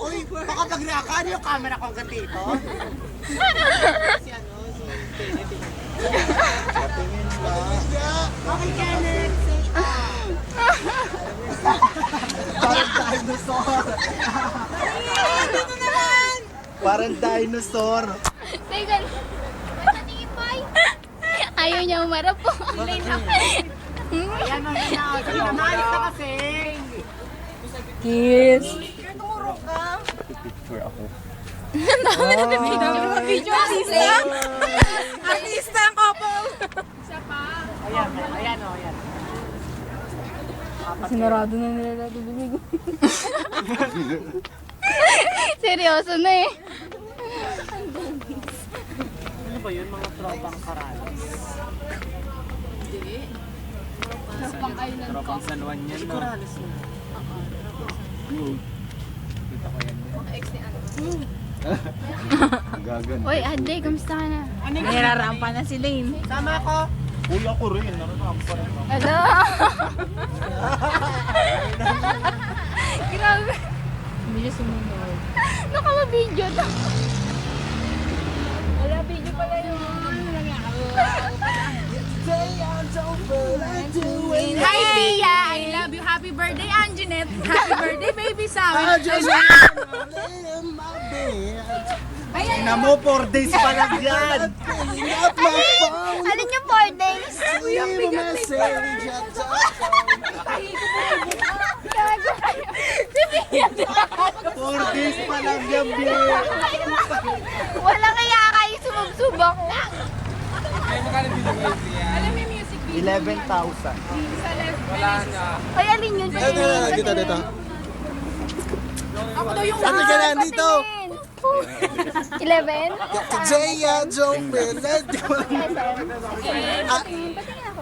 Uy, baka pag-reakan yung camera ko hanggang dito. Si ano, si Kenneth. Patingin ba? Okay, Kenneth. Parang dinosaur. Dito naman! Parang dinosaur. Teka. Patingin pa. Ayaw niya umarap po. Ayan o, yan na. Sige, namalis na kasi. Kiss. Tumurok ka. Picture ako. Ang dami na pipicture. Video artista. Artista ang couple. Isa pa. Ayan, ayan o, ayan. Sinarado na nila natin bibig. Seryoso na eh. Ano ba yun, mga tropang karalas? Tropang island ko. Tropang San Juan yan, no? Karalas na. Kita ko yan. Ex ni ano. Gagan. Uy, Ade, kamusta ka na? Nirarampa na si Lane. Sama ko. Uy, ako rin. Nararampa rin ako. Hello? Grabe. Hindi siya sumunod. Nakama-video na. Wala, video pala yun. Hi, Pia! I love you. Happy birthday, Anjanette. Happy birthday, baby Sam. Ina mo, 4 days pa lang yan. Alin yung 4 days? Gago kayo. Bibigyan din ako. 4 days pa lang yan, B. Wala kaya kayo sumubsubak. Alam mo yung music video 11,000. sa lesbian. Ay, alin yun? Dito. Ako daw yung Sabi ka na, dito. 11? Jaya, Jopin, let's go. Patingin ako.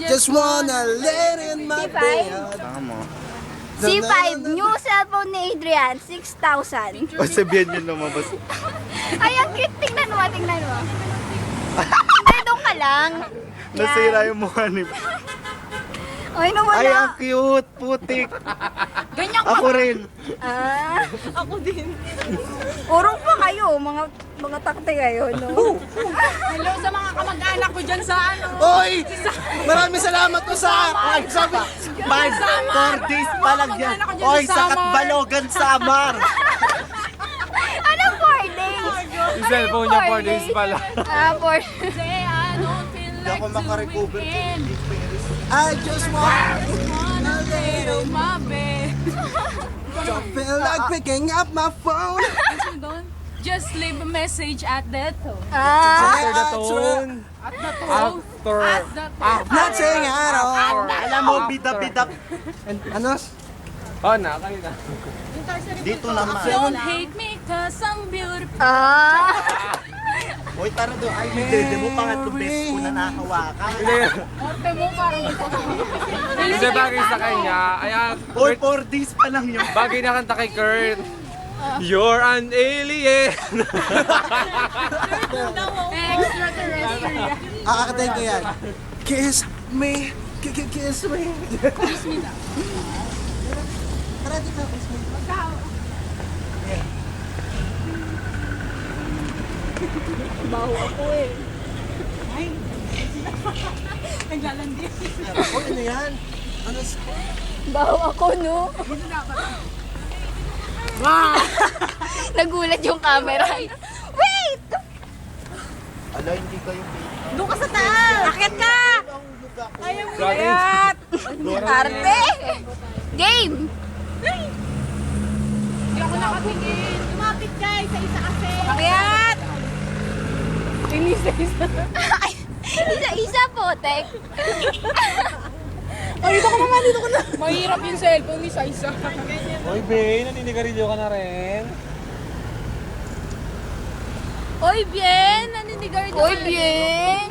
Just wanna let in my C5? bed. C5, new cellphone ni Adrian, 6,000. O, sabihan nyo lumabas. Ay, ang cute. Tingnan mo, tingnan mo. Hindi, doon ka lang. Nasira yung mukha ni... Ay, Ay, nawala. ang cute! Putik! Ganyan Ako rin! Ah, ako din. urong pa kayo, mga takte kayo, no? Hello sa mga kamag-anak ko dyan sa ano. Oy! Maraming salamat po sa... Ay, sabi, 4 days pa lang yan. Oy, sa Katbalogan, Samar. Anong 4 days? Yung cellphone niya 4 days pala. Ah, 4. Say I don't feel Hindi like ako makarecover. the weekend. I just want Wanna lay on my bed. to feel like picking up my phone. Don't just leave a message at that tone. Ah, After the tone. At the tone. After. At the tone. Nothing at all. Alam mo, bida-bida. Ano? Oh, na, kayo na. Dito naman. Don't hate me cause I'm beautiful. ah. Oy, tara doon. Ay, dede mo, pangatlong beses ko na nakahawakan. Orte mo parang Kasi bagay sa kanya, ay Oy, 4 days pa lang yun. bagay na kanta kay Kurt. You're an alien! extraterrestrial. Akakatayin ko yan. Kiss me. Kiss me. Kiss me daw. Tara dito, kiss me. Baho ako eh. Naglalandi. Oy, ano yan? Ano? Baho ako, no? Wow! Nagulat yung camera. Wait! Ala, hindi kayo Doon ka sa taas! Akit ka! Ayaw mo Bagay. yan. Arte! Game! Hindi ako nakatingin. Lumapit guys sa isa kasi. Akyat! Isa-isa po, Tek. Dito ko na. Mahirap yung cellphone isa-isa. Oy, Bay, naninigarilyo ka na rin. Oy, bien! Naninigarilyo. Oy, bien!